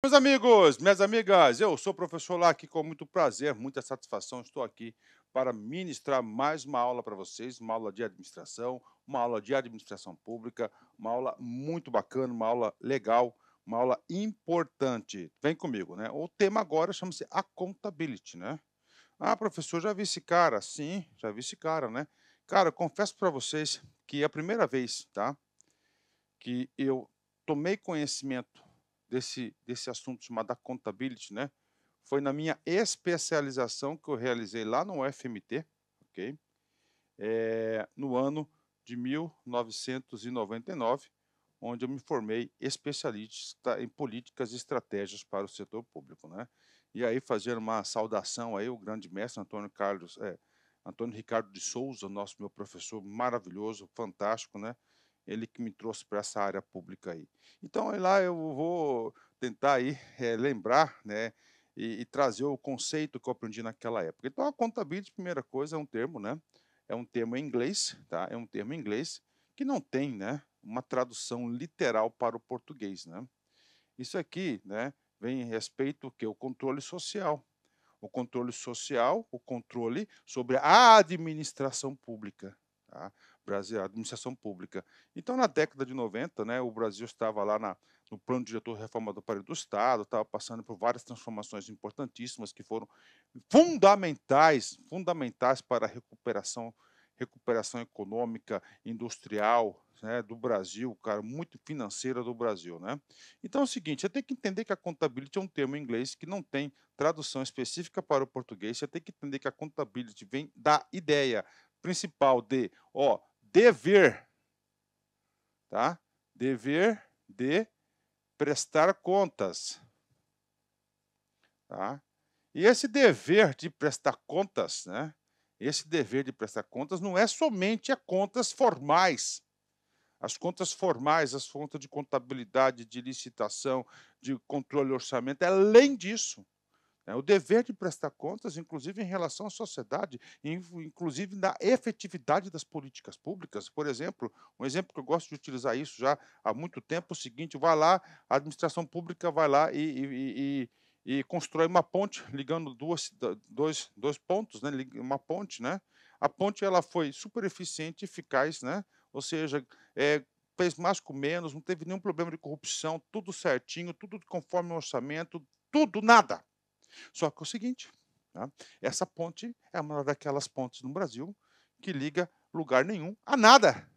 Meus amigos, minhas amigas, eu sou o professor Lac, com muito prazer, muita satisfação, estou aqui para ministrar mais uma aula para vocês, uma aula de administração pública, uma aula muito bacana, uma aula legal, uma aula importante. Vem comigo, né? O tema agora chama-se accountability, né? Ah, professor, já vi esse cara? Sim, já vi esse cara, né? Cara, eu confesso para vocês que é a primeira vez, tá? Que eu tomei conhecimento desse assunto chamado accountability, né, foi na minha especialização que eu realizei lá no UFMT, ok? No ano de 1999, onde eu me formei especialista em políticas e estratégias para o setor público, né? E aí fazendo uma saudação aí o grande mestre Antônio Ricardo de Souza, meu professor maravilhoso, fantástico, né? Ele que me trouxe para essa área pública aí. Então aí lá eu vou tentar aí lembrar, né? E trazer o conceito que eu aprendi naquela época. Então a contabilidade, primeira coisa, é um termo, né? É um termo em inglês, tá? É um termo em inglês que não tem, né, uma tradução literal para o português, né? Isso aqui, né, vem em respeito ao que o controle social. O controle sobre a administração pública, tá? Brasil, a administração pública. Então, na década de 90, né, o Brasil estava lá no plano diretor reforma do aparelho do Estado, estava passando por várias transformações importantíssimas que foram fundamentais para a recuperação econômica, industrial, né, do Brasil, cara, muito financeira do Brasil, né? Então é o seguinte, você tem que entender que a contabilidade é um termo em inglês que não tem tradução específica para o português. Você tem que entender que a contabilidade vem da ideia principal de, ó, dever, tá? Dever de prestar contas, tá? E esse dever de prestar contas, né? Esse dever de prestar contas não é somente a contas formais. As contas formais, as contas de contabilidade, de licitação, de controle de orçamento, é além disso. Né? O dever de prestar contas, inclusive em relação à sociedade, inclusive na efetividade das políticas públicas. Por exemplo, um exemplo que eu gosto de utilizar isso já há muito tempo é o seguinte: vai lá, a administração pública vai lá e constrói uma ponte ligando dois pontos, né? Uma ponte, né? A ponte ela foi super eficiente, eficaz, né? Ou seja, fez mais com menos, não teve nenhum problema de corrupção, tudo certinho, tudo conforme o orçamento, tudo, nada. Só que é o seguinte, tá, essa ponte é uma daquelas pontes no Brasil que liga lugar nenhum a nada,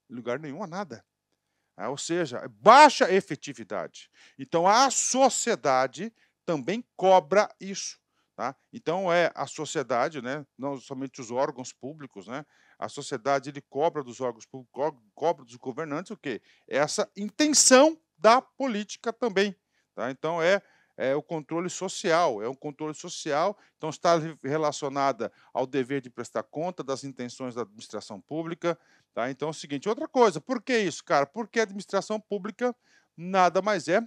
lugar nenhum a nada. Ou seja, baixa efetividade. Então a sociedade também cobra isso. Tá? Então é a sociedade, né, não somente os órgãos públicos, né, a sociedade ele cobra dos órgãos públicos, cobra dos governantes o quê? Essa intenção da política também. Tá? Então é o controle social, é um controle social, então está relacionada ao dever de prestar conta das intenções da administração pública. Tá? Então é o seguinte, outra coisa, por que isso, cara? Porque a administração pública nada mais é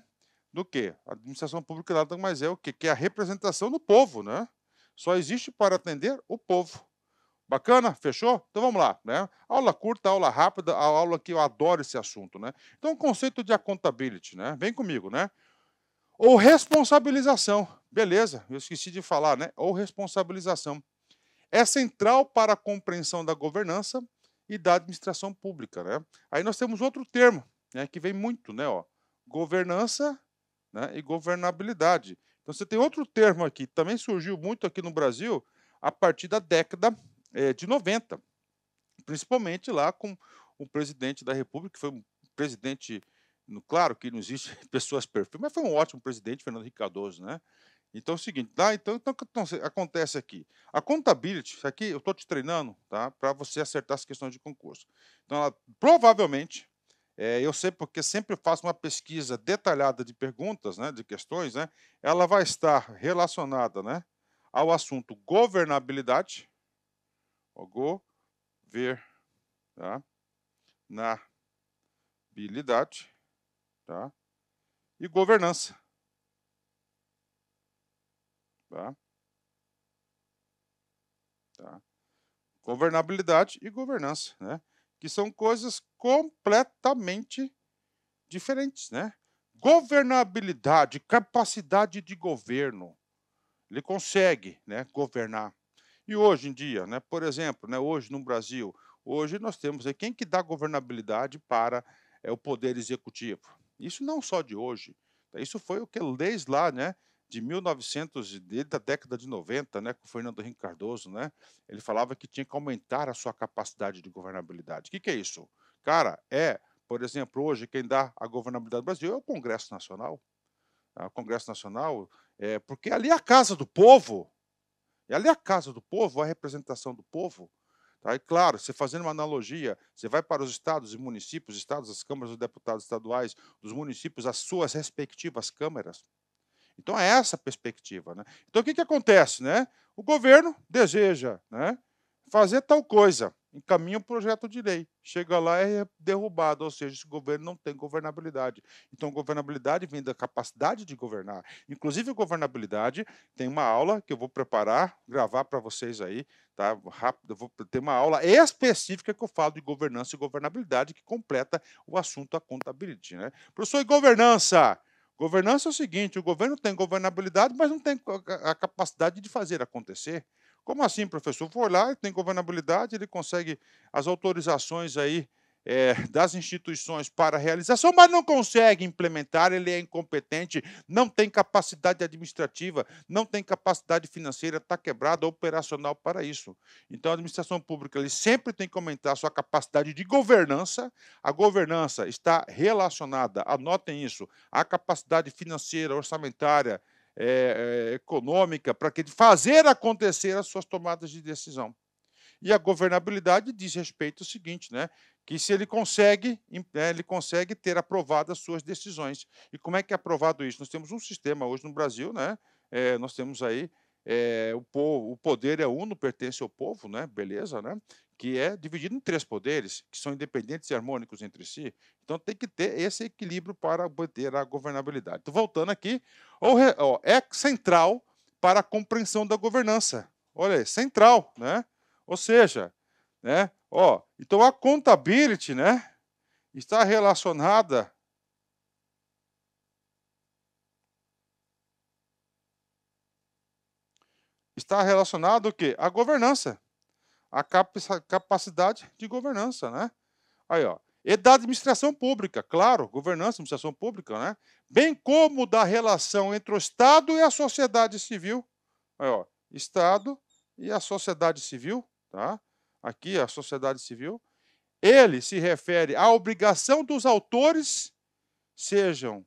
do que? A administração pública nada mais é o quê? Que é a representação do povo, né? Só existe para atender o povo. Bacana? Fechou? Então vamos lá, né? Aula curta, aula rápida, a aula que eu adoro esse assunto, né? Então o conceito de accountability, né? Vem comigo, né? Ou responsabilização. Beleza, eu esqueci de falar, né? Ou responsabilização. É central para a compreensão da governança e da administração pública, né? Aí nós temos outro termo, né, que vem muito, né, ó, governança, né, e governabilidade. Então você tem outro termo aqui, também surgiu muito aqui no Brasil a partir da década de 90, principalmente lá com o presidente da República, que foi um presidente, claro que não existe pessoas perfeitas, mas foi um ótimo presidente, Fernando Henrique Cardoso, né? Então é o seguinte, tá? Então o que acontece aqui? A contabilidade, isso aqui eu estou te treinando, tá? Para você acertar as questões de concurso. Então, provavelmente, eu sei porque sempre faço uma pesquisa detalhada de perguntas, né, de questões, né? Ela vai estar relacionada, né, ao assunto governabilidade, o gover, tá? Na habilidade, tá? E governança, tá? Tá? Governabilidade e governança, né? Que são coisas completamente diferentes, né? governabilidade, capacidade de governo. Ele consegue, né, governar. E hoje em dia, né, por exemplo, né, hoje no Brasil, hoje nós temos aí quem que dá governabilidade para o poder executivo. Isso não só de hoje. Isso foi o que desde lá, né, de 1900, desde a década de 90, né, com o Fernando Henrique Cardoso, né, ele falava que tinha que aumentar a sua capacidade de governabilidade. O que é isso? Cara, por exemplo, hoje quem dá a governabilidade do Brasil é o Congresso Nacional. Tá? O Congresso Nacional, porque ali é a casa do povo. E ali é a casa do povo, a representação do povo. Tá? E claro, você fazendo uma analogia, você vai para os estados e municípios, estados, as câmaras dos deputados estaduais, dos municípios, as suas respectivas câmaras. Então é essa a perspectiva. Né? Então o que acontece? Né? O governo deseja, né, fazer tal coisa, encaminha um projeto de lei, chega lá e é derrubado, ou seja, esse governo não tem governabilidade. Então, governabilidade vem da capacidade de governar. Inclusive, governabilidade tem uma aula que eu vou preparar, gravar para vocês aí, tá? Rápido, eu vou ter uma aula específica que eu falo de governança e governabilidade, que completa o assunto accountability. Né? Professor, e governança? Governança é o seguinte: o governo tem governabilidade, mas não tem a capacidade de fazer acontecer. Como assim, professor? For lá, ele tem governabilidade, ele consegue as autorizações aí das instituições para a realização, mas não consegue implementar, ele é incompetente, não tem capacidade administrativa, não tem capacidade financeira, está quebrado, operacional para isso. Então, a administração pública ele sempre tem que aumentar a sua capacidade de governança. A governança está relacionada, anotem isso, à capacidade financeira, orçamentária, econômica, para fazer acontecer as suas tomadas de decisão. E a governabilidade diz respeito ao seguinte, né, que se ele consegue ter aprovadas as suas decisões. E como é que é aprovado isso? Nós temos um sistema hoje no Brasil, né, nós temos aí o poder é uno, pertence ao povo, né, beleza, né, que é dividido em 3 poderes, que são independentes e harmônicos entre si. Então tem que ter esse equilíbrio para obter a governabilidade. Então, voltando aqui, é central para a compreensão da governança. Olha aí, central, né? Ou seja, né, então a accountability, né, está relacionada o quê? A governança, a capacidade de governança, né? Aí, e da administração pública, claro, governança, administração pública, né? Bem como da relação entre o Estado e a sociedade civil. Aí, Estado e a sociedade civil, tá? Aqui a sociedade civil. Ele se refere à obrigação dos autores, sejam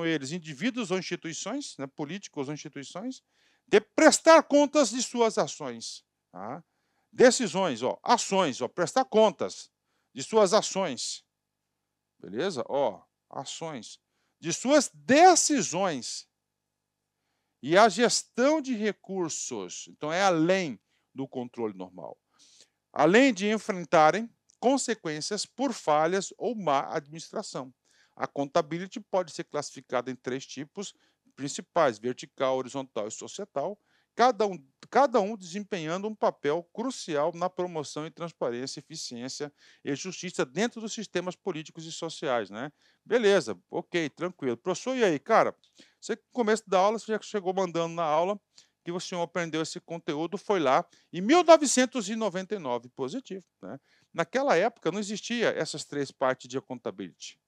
eles indivíduos ou instituições, né, políticos ou instituições, de prestar contas de suas ações. Tá? Decisões, ações, prestar contas de suas ações. Beleza? Ações. De suas decisões. E a gestão de recursos. Então, é além do controle normal. Além de enfrentarem consequências por falhas ou má administração. A accountability pode ser classificada em 3 tipos principais: vertical, horizontal e societal, cada um desempenhando um papel crucial na promoção e transparência, eficiência e justiça dentro dos sistemas políticos e sociais. Né? Beleza, ok, tranquilo. Professor, e aí, cara? Você, no começo da aula, você já chegou mandando na aula que o senhor aprendeu esse conteúdo, foi lá em 1999, positivo. Né? Naquela época não existia essas 3 partes de accountability.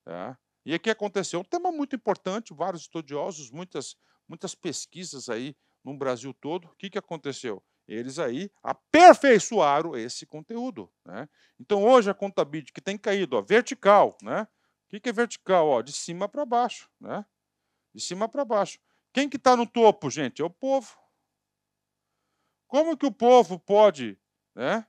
Tá? E o que aconteceu? Um tema muito importante, vários estudiosos, muitas pesquisas aí no Brasil todo. O que aconteceu? Eles aí aperfeiçoaram esse conteúdo. Né? Então, hoje a accountability que tem caído, vertical. Né? O que é vertical? De cima para baixo. Né? De cima para baixo. Quem que está no topo, gente? É o povo. Como que o povo pode, né,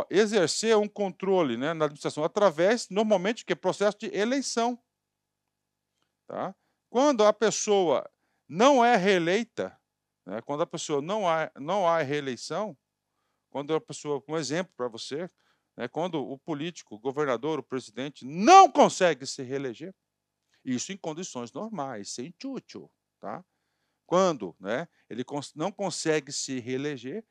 exercer um controle, né, na administração? Através, normalmente, que é processo de eleição. Tá? Quando a pessoa não é reeleita, né, quando a pessoa não há reeleição, quando a pessoa, um exemplo para você, né, quando o político, o governador, o presidente não consegue se reeleger, isso em condições normais, sem tchutchu, tá? Quando, né, ele não consegue se reeleger,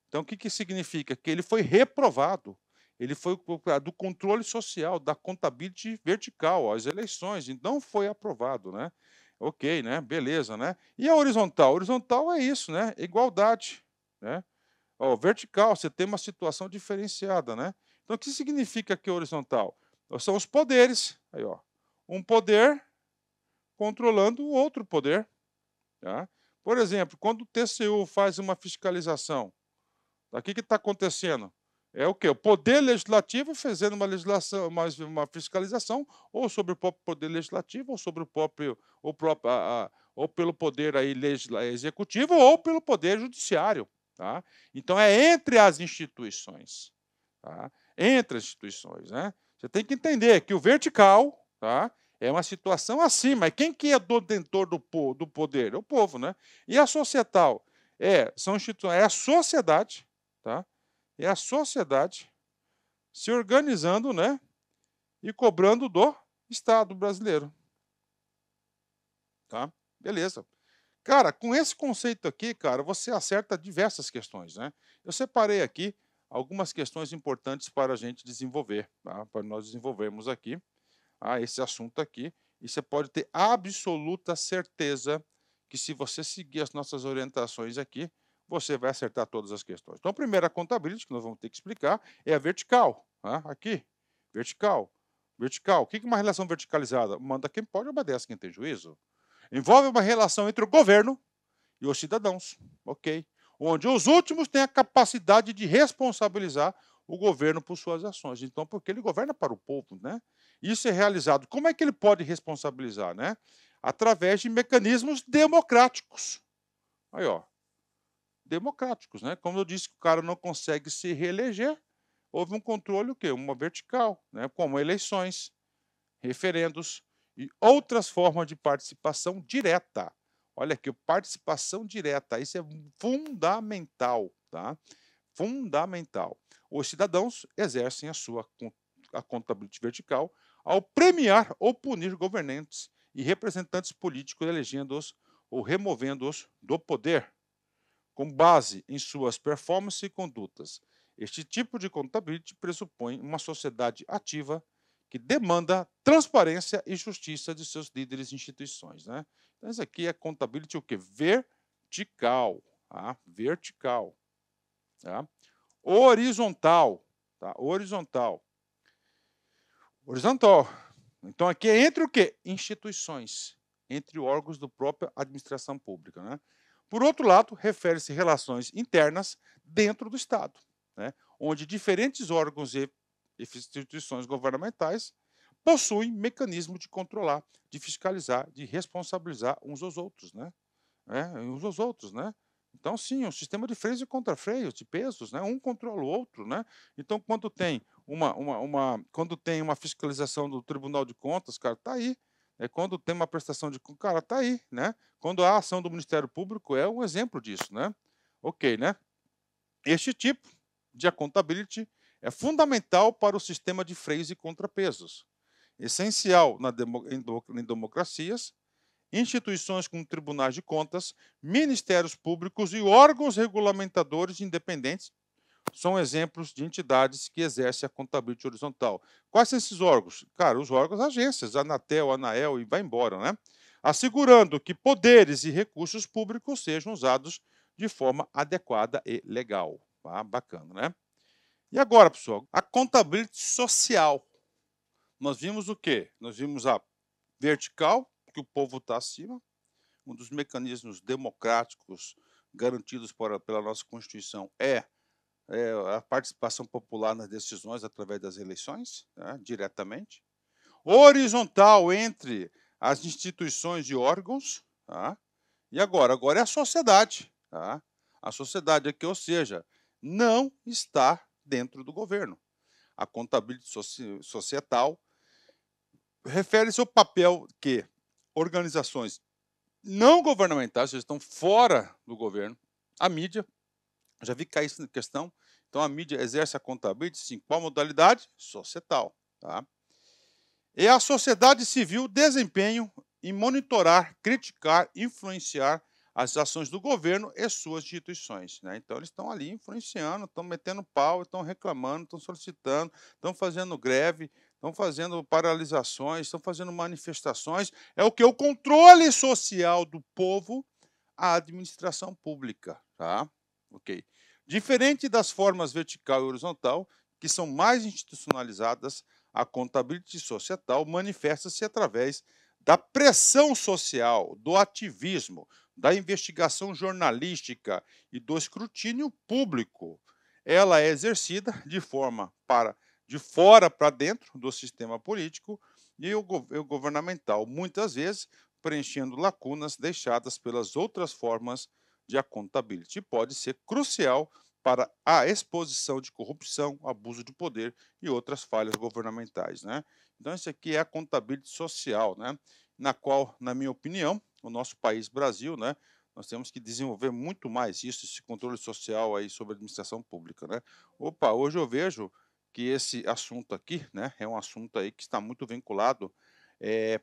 então o que significa? Que ele foi reprovado. ele foi do controle social, da contabilidade vertical, as eleições, e não foi aprovado, né? Ok, né? Beleza, né? E a horizontal? Horizontal é isso, né? Igualdade, né? Ó, vertical, você tem uma situação diferenciada, né? Então, o que significa que horizontal? São os poderes, aí, ó. Um poder controlando o outro poder, tá? Por exemplo, quando o TCU faz uma fiscalização, o que está acontecendo? É o quê? O poder legislativo fazendo uma legislação, uma fiscalização, ou sobre o próprio poder legislativo, ou sobre ou pelo poder aí executivo, ou pelo poder judiciário. Tá? Então é entre as instituições. Tá? Entre as instituições. Né? Você tem que entender que o vertical, tá, é uma situação acima. E quem que é detentor do poder? É o povo. Né? E a societal? São instituições, é a sociedade. Tá? É a sociedade se organizando, né, e cobrando do Estado brasileiro. Tá? Beleza. Cara, com esse conceito aqui, cara, você acerta diversas questões, né? Eu separei aqui algumas questões importantes para a gente desenvolver, tá? Para nós desenvolvermos aqui esse assunto aqui. E você pode ter absoluta certeza que se você seguir as nossas orientações aqui, você vai acertar todas as questões. Então, a primeira contabilidade que nós vamos ter que explicar é a vertical. Tá? Aqui, vertical. Vertical. O que é uma relação verticalizada? Manda quem pode, obedece quem tem juízo. Envolve uma relação entre o governo e os cidadãos, ok? Onde os últimos têm a capacidade de responsabilizar o governo por suas ações. Então, porque ele governa para o povo, né? Isso é realizado. Como é que ele pode responsabilizar, né? Através de mecanismos democráticos. Aí, ó, democráticos, né? Como eu disse que o cara não consegue se reeleger, houve um controle o quê? Uma vertical, né? Como eleições, referendos e outras formas de participação direta. Olha aqui, participação direta, isso é fundamental, tá? Fundamental. Os cidadãos exercem a contabilidade vertical ao premiar ou punir governantes e representantes políticos, elegendo-os ou removendo-os do poder, com base em suas performances e condutas. Este tipo de contabilidade pressupõe uma sociedade ativa que demanda transparência e justiça de seus líderes e instituições. Né? Então, isso aqui é contabilidade o quê? Vertical. Tá? Vertical. Tá? Horizontal. Tá? Horizontal. Horizontal. Então, aqui é entre o quê? Instituições. Entre órgãos da própria administração pública. Né? Por outro lado, refere-se a relações internas dentro do Estado, né? Onde diferentes órgãos e instituições governamentais possuem mecanismo de controlar, de fiscalizar, de responsabilizar uns aos outros, né? Uns aos outros, né? Então, sim, um sistema de freios e contrafreios, de pesos, né? Um controla o outro, né? Então, quando tem quando tem uma fiscalização do Tribunal de Contas, cara, tá aí. Quando tem uma prestação de contas, cara, tá aí, né? Quando a ação do Ministério Público é um exemplo disso, né? Ok, né? Este tipo de accountability é fundamental para o sistema de freios e contrapesos, essencial em democracias, instituições como tribunais de contas, ministérios públicos e órgãos regulamentadores independentes são exemplos de entidades que exercem a contabilidade horizontal. Quais são esses órgãos? Cara, os órgãos, agências, Anatel, Anael e vai embora, né? Assegurando que poderes e recursos públicos sejam usados de forma adequada e legal. Tá? Bacana, né? E agora, pessoal, a contabilidade social. Nós vimos o quê? Nós vimos a vertical, que o povo está acima, um dos mecanismos democráticos garantidos pela nossa Constituição é a participação popular nas decisões através das eleições, né, diretamente. Horizontal entre as instituições e órgãos. Tá? E agora é a sociedade. Tá? A sociedade aqui, ou seja, não está dentro do governo. A contabilidade societal refere-se ao papel que organizações não governamentais, estão fora do governo, a mídia, já vi cair essa questão, então a mídia exerce a contabilidade, sim, qual modalidade? Societal. Tá? E a sociedade civil desempenho em monitorar, criticar, influenciar as ações do governo e suas instituições, né. Então eles estão ali influenciando, estão metendo pau, estão reclamando, estão solicitando, estão fazendo greve, estão fazendo paralisações, estão fazendo manifestações. É o que? O controle social do povo à administração pública, tá? Ok. Diferente das formas vertical e horizontal, que são mais institucionalizadas, a contabilidade societal manifesta-se através da pressão social, do ativismo, da investigação jornalística e do escrutínio público. Ela é exercida de fora para dentro do sistema político e o governamental, muitas vezes preenchendo lacunas deixadas pelas outras formas de accountability. Pode ser crucial para a exposição de corrupção, abuso de poder e outras falhas governamentais, né? Então, isso aqui é a contabilidade social, né? Na qual, na minha opinião, o nosso país, Brasil, né? Nós temos que desenvolver muito mais isso, esse controle social aí sobre a administração pública, né? Opa, hoje eu vejo que esse assunto aqui, né, é um assunto aí que está muito vinculado,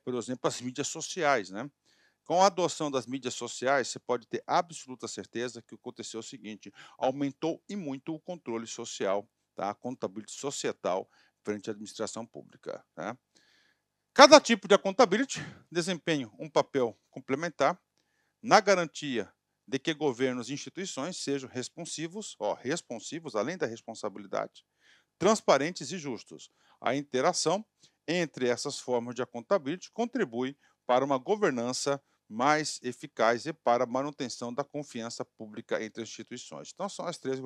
por exemplo, às mídias sociais, né? Com a adoção das mídias sociais, você pode ter absoluta certeza que aconteceu o seguinte: aumentou e muito o controle social, tá? A contabilidade societal frente à administração pública, tá? Cada tipo de accountability desempenha um papel complementar na garantia de que governos e instituições sejam responsivos, além da responsabilidade, transparentes e justos. A interação entre essas formas de accountability contribui para uma governança mais eficaz e para a manutenção da confiança pública entre as instituições. Então, são as três.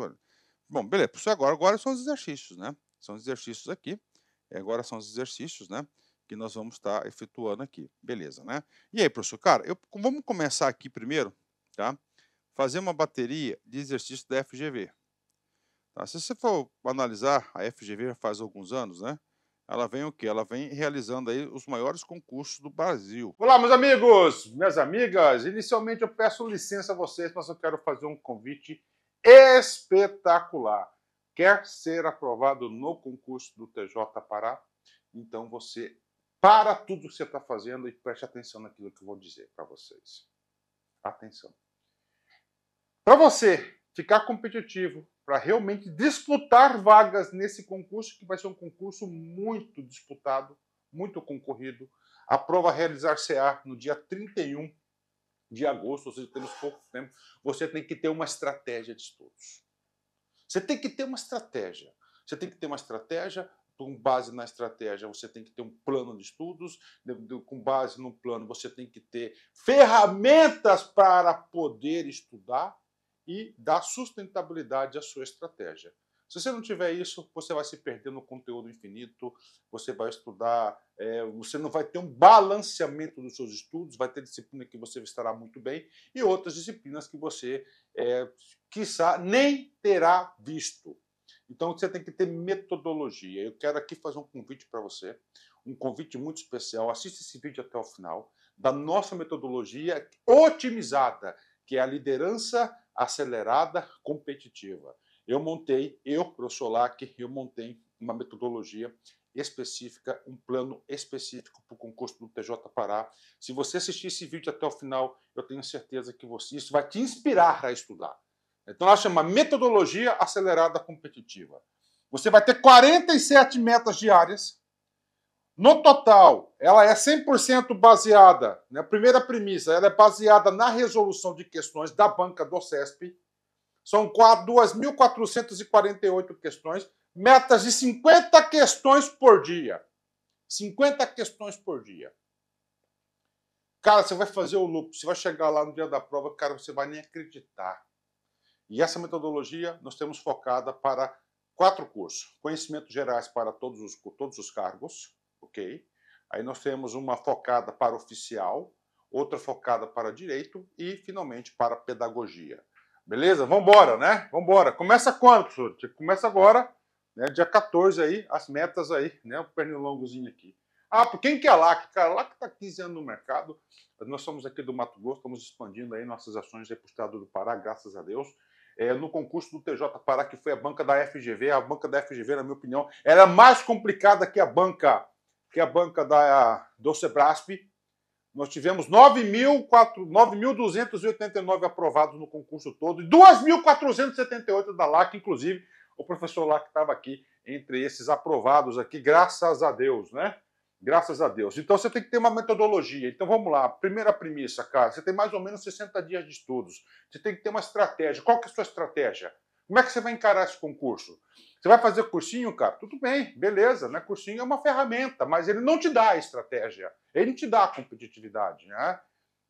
Bom, beleza. Isso agora são os exercícios, né? São os exercícios aqui. Agora são os exercícios, né? Que nós vamos estar efetuando aqui. Beleza, né? E aí, professor? Cara, vamos começar aqui primeiro, tá? Fazer uma bateria de exercícios da FGV. Tá? Se você for analisar, a FGV faz alguns anos, né? Ela vem o quê? Ela vem realizando aí os maiores concursos do Brasil. Olá, meus amigos, minhas amigas. Inicialmente eu peço licença a vocês, mas eu quero fazer um convite espetacular. Quer ser aprovado no concurso do TJ Pará? Então você para tudo que você está fazendo e preste atenção naquilo que eu vou dizer para vocês. Atenção. Para você ficar competitivo, para realmente disputar vagas nesse concurso, que vai ser um concurso muito disputado, muito concorrido. A prova realizar-se-á no dia 31 de agosto, ou seja, temos pouco tempo. Você tem que ter uma estratégia de estudos. Você tem que ter uma estratégia. Você tem que ter uma estratégia. Com base na estratégia, você tem que ter um plano de estudos. Com base no plano, você tem que ter ferramentas para poder estudar e dar sustentabilidade à sua estratégia. Se você não tiver isso, você vai se perder no conteúdo infinito, você vai estudar, você não vai ter um balanceamento dos seus estudos, vai ter disciplina que você estará muito bem e outras disciplinas que você, quiçá, nem terá visto. Então você tem que ter metodologia. Eu quero aqui fazer um convite para você, um convite muito especial. Assista esse vídeo até o final, da nossa metodologia otimizada, que é a liderança acelerada competitiva. Professor Lac, eu montei uma metodologia específica, um plano específico para o concurso do TJ Pará. Se você assistir esse vídeo até o final, eu tenho certeza que isso vai te inspirar a estudar. Então, ela chama metodologia acelerada competitiva. Você vai ter 47 metas diárias. No total, ela é 100% baseada, né, a primeira premissa, ela é baseada na resolução de questões da banca do CESP. São 2.448 questões, metas de 50 questões por dia. 50 questões por dia. Cara, você vai fazer o loop, você vai chegar lá no dia da prova, cara, você vai nem acreditar. E essa metodologia nós temos focada para 4 cursos. Conhecimentos gerais para todos os cargos, ok? Aí nós temos uma focada para oficial, outra focada para direito e, finalmente, para pedagogia. Beleza? Vamos embora, né? Vamos embora. Começa quando, professor? Começa agora, né? Dia 14 aí, as metas aí, né? O pernilongozinho aqui. Ah, por quem que é LAC? Cara, LAC está 15 anos no mercado. Nós somos aqui do Mato Grosso, estamos expandindo aí nossas ações aí para o estado do Pará, graças a Deus. No concurso do TJ Pará, que foi a banca da FGV. A banca da FGV, na minha opinião, era mais complicada que a banca do Sebrasp. Nós tivemos 9.289 aprovados no concurso todo e 2.478 da LAC, inclusive o professor LAC estava aqui entre esses aprovados aqui, graças a Deus, né? Graças a Deus. Então você tem que ter uma metodologia. Então vamos lá. Primeira premissa, cara, você tem mais ou menos 60 dias de estudos. Você tem que ter uma estratégia. Qual que é a sua estratégia? Como é que você vai encarar esse concurso? Você vai fazer cursinho, cara? Tudo bem, beleza, né? Cursinho é uma ferramenta, mas ele não te dá a estratégia. Ele não te dá a competitividade, né?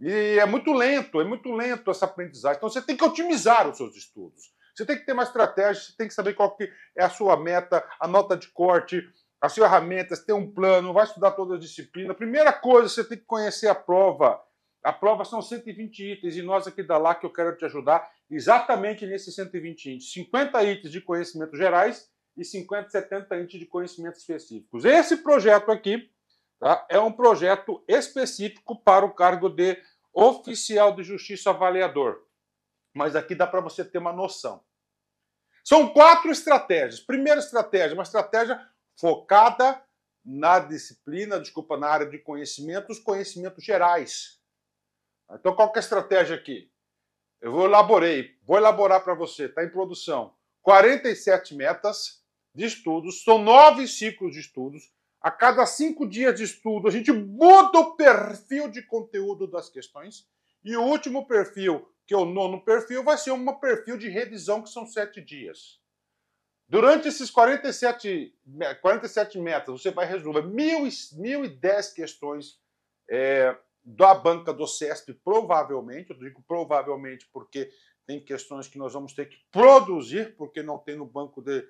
E é muito lento essa aprendizagem. Então você tem que otimizar os seus estudos. Você tem que ter uma estratégia, você tem que saber qual que é a sua meta, a nota de corte, as ferramentas, ter um plano, vai estudar toda a disciplina. Primeira coisa, você tem que conhecer a prova. A prova são 120 itens e nós aqui da LAC eu quero te ajudar exatamente nesses 120 itens. 50 itens de conhecimentos gerais e 50, 70 itens de conhecimentos específicos. Esse projeto aqui, tá, é um projeto específico para o cargo de oficial de justiça avaliador. Mas aqui dá para você ter uma noção. São 4 estratégias. Primeira estratégia, uma estratégia focada na disciplina, na área de conhecimentos, conhecimentos gerais. Então, qual que é a estratégia aqui? Eu vou elaborar para você, está em produção. 47 metas de estudos, são 9 ciclos de estudos. A cada 5 dias de estudo, a gente muda o perfil de conteúdo das questões. E o último perfil, que é o 9º perfil, vai ser um perfil de revisão, que são 7 dias. Durante esses 47 metas, você vai resolver 1.010 questões da banca do CESP, provavelmente. Eu digo provavelmente porque tem questões que nós vamos ter que produzir, porque não tem no banco de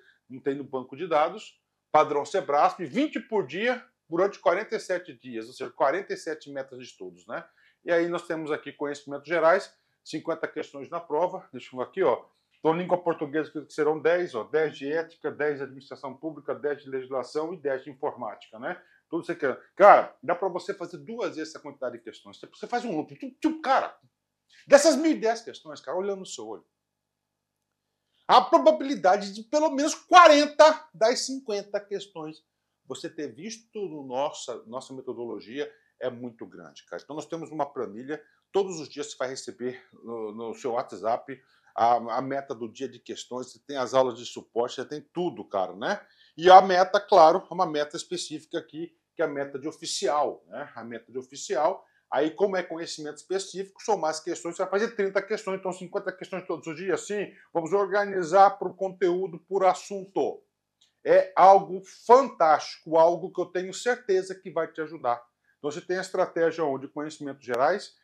dados. Padrão Sebrasp, 20 por dia, durante 47 dias, ou seja, 47 metas de estudos, né? E aí nós temos aqui conhecimentos gerais, 50 questões na prova. Deixa eu ver aqui, ó. Então, língua portuguesa, que serão 10, ó, 10 de ética, 10 de administração pública, 10 de legislação e 10 de informática, né? Tudo você quer. Cara, dá para você fazer 2 vezes essa quantidade de questões. Você faz um loop. Cara, dessas 1.010 questões, cara, olhando no seu olho, a probabilidade de pelo menos 40 das 50 questões você ter visto no nossa metodologia é muito grande, cara. Então, nós temos uma planilha. Todos os dias você vai receber no seu WhatsApp a meta do dia de questões, você tem as aulas de suporte, você tem tudo, cara, né? E a meta, claro, é uma meta específica aqui, que é a meta de oficial, né? A meta de oficial. Aí, como é conhecimento específico, são mais questões, você vai fazer 30 questões, então 50 questões todos os dias, sim. Vamos organizar por conteúdo, por assunto. É algo fantástico, algo que eu tenho certeza que vai te ajudar. Então, você tem a estratégia onde conhecimentos gerais,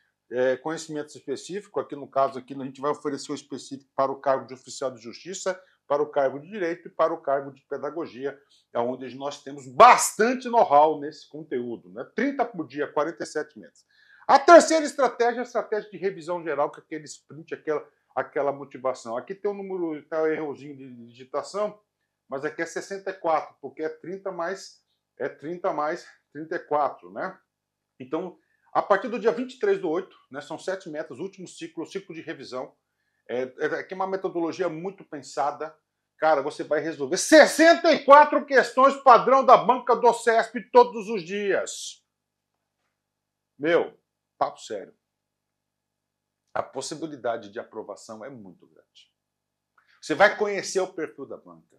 conhecimento específico, aqui no caso aqui a gente vai oferecer o específico para o cargo de oficial de justiça, para o cargo de direito e para o cargo de pedagogia, onde nós temos bastante know-how nesse conteúdo, né? 30 por dia, 47 meses. A terceira estratégia é a estratégia de revisão geral, que é aquele sprint, aquela motivação. Aqui tem um número, tá um errozinho de digitação, mas aqui é 64, porque é 30 mais 34, né? Então, a partir do dia 23/8, né, são 7 metas, último ciclo de revisão. Aqui é uma metodologia muito pensada. Cara, você vai resolver 64 questões padrão da banca do CESP todos os dias. Meu, papo sério. A possibilidade de aprovação é muito grande. Você vai conhecer o perfil da banca.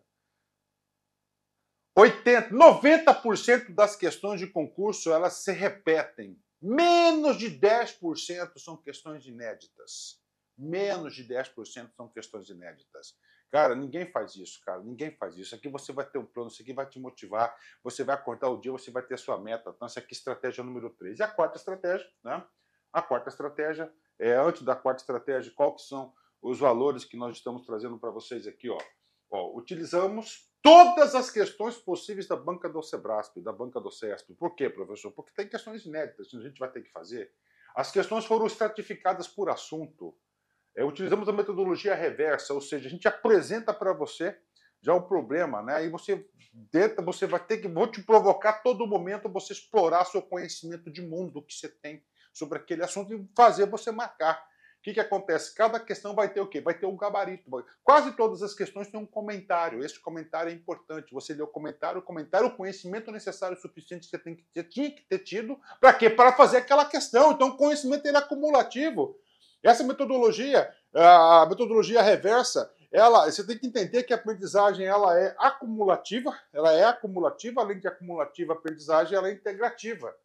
90% das questões de concurso, elas se repetem. Menos de 10% são questões inéditas. Menos de 10% são questões inéditas. Cara, ninguém faz isso, cara. Ninguém faz isso. Aqui você vai ter um plano, isso aqui vai te motivar, você vai acordar o dia, você vai ter a sua meta. Então, essa aqui é a estratégia número 3. E a quarta estratégia, né? A quarta estratégia, antes da quarta estratégia, quais são os valores que nós estamos trazendo para vocês aqui, ó? Utilizamos todas as questões possíveis da banca do Sebrasp, da banca do CESP. Por quê, professor? Porque tem questões inéditas que a gente vai ter que fazer. As questões foram estratificadas por assunto. Utilizamos a metodologia reversa, ou seja, a gente apresenta para você já o problema, né? Aí você vai ter que, vou te provocar a todo momento você explorar seu conhecimento de mundo que você tem sobre aquele assunto e fazer você marcar. que acontece? Cada questão vai ter o quê? Vai ter um gabarito. Quase todas as questões têm um comentário. Esse comentário é importante. Você lê o comentário, o conhecimento necessário o suficiente que você tinha que ter tido. Para quê? Para fazer aquela questão. Então, o conhecimento ele é acumulativo. Essa metodologia, a metodologia reversa, você tem que entender que a aprendizagem ela é acumulativa, além de acumulativa, a aprendizagem ela é integrativa.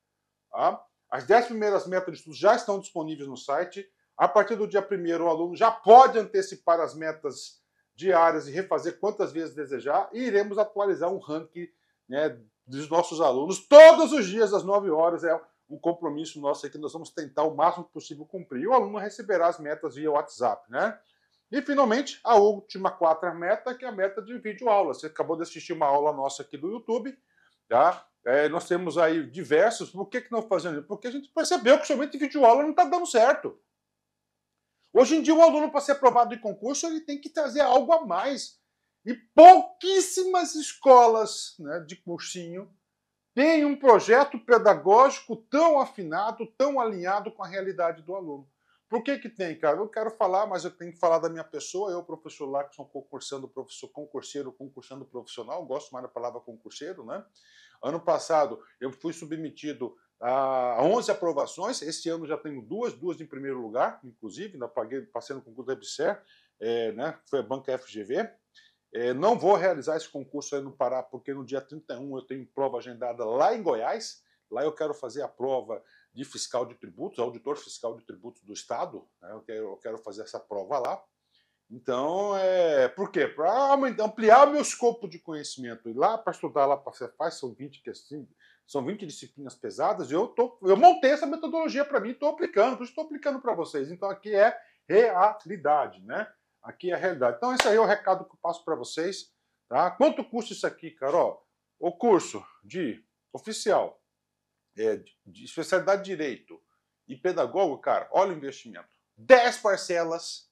Tá? As 10 primeiras metas de estudo já estão disponíveis no site. A partir do dia 1º, o aluno já pode antecipar as metas diárias e refazer quantas vezes desejar. E iremos atualizar um ranking, né, dos nossos alunos todos os dias, às 9 horas. É um compromisso nosso aí que nós vamos tentar o máximo possível cumprir. E o aluno receberá as metas via WhatsApp, né? E, finalmente, a última quarta meta, que é a meta de videoaula. Você acabou de assistir uma aula nossa aqui do YouTube, tá? Nós temos aí diversos. Por que não fazendo isso? Porque a gente percebeu que somente videoaula não está dando certo. Hoje em dia, o aluno, para ser aprovado em concurso, ele tem que trazer algo a mais. E pouquíssimas escolas, né, de cursinho têm um projeto pedagógico tão afinado, tão alinhado com a realidade do aluno. Por que tem, cara? Eu quero falar, mas eu tenho que falar da minha pessoa. Eu, professor Lacson, concursando professor, concursando profissional, gosto mais da palavra concurseiro, né? Ano passado, eu fui submetido a 11 aprovações. Esse ano já tenho duas em primeiro lugar, inclusive, ainda passei no concurso da EBSER, né? Foi a banca FGV. Não vou realizar esse concurso aí no Pará, porque no dia 31 eu tenho prova agendada lá em Goiás. Lá eu quero fazer a prova de fiscal de tributos, auditor fiscal de tributos do Estado. Né? Eu quero fazer essa prova lá. Então, por quê? Para ampliar o meu escopo de conhecimento. E lá, para estudar lá para a Cefaz, são 20 disciplinas pesadas, eu montei essa metodologia para mim, estou aplicando para vocês. Então, aqui é realidade, né? Aqui é a realidade. Então, esse aí é o recado que eu passo para vocês. Tá? Quanto custa isso aqui, Carol? O curso de oficial, de especialidade de Direito e pedagogo, cara, olha o investimento. 10 parcelas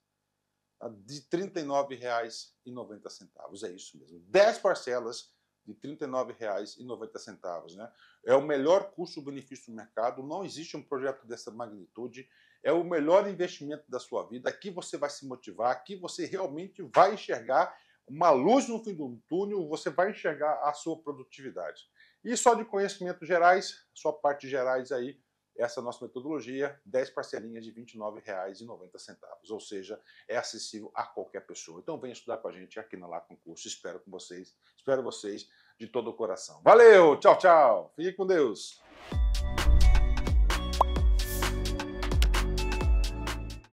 de R$ 39,90. É isso mesmo. 10 parcelas de R$ 39,90. Né? É o melhor custo-benefício do mercado. Não existe um projeto dessa magnitude. É o melhor investimento da sua vida. Aqui você vai se motivar, aqui você realmente vai enxergar uma luz no fim do túnel, você vai enxergar a sua produtividade. E só de conhecimentos gerais, só parte gerais aí, essa nossa metodologia, 10 parcelinhas de R$ 29,90. Ou seja, é acessível a qualquer pessoa. Então venha estudar com a gente aqui na Lacson Curso. Espero vocês de todo o coração. Valeu, tchau, tchau. Fique com Deus.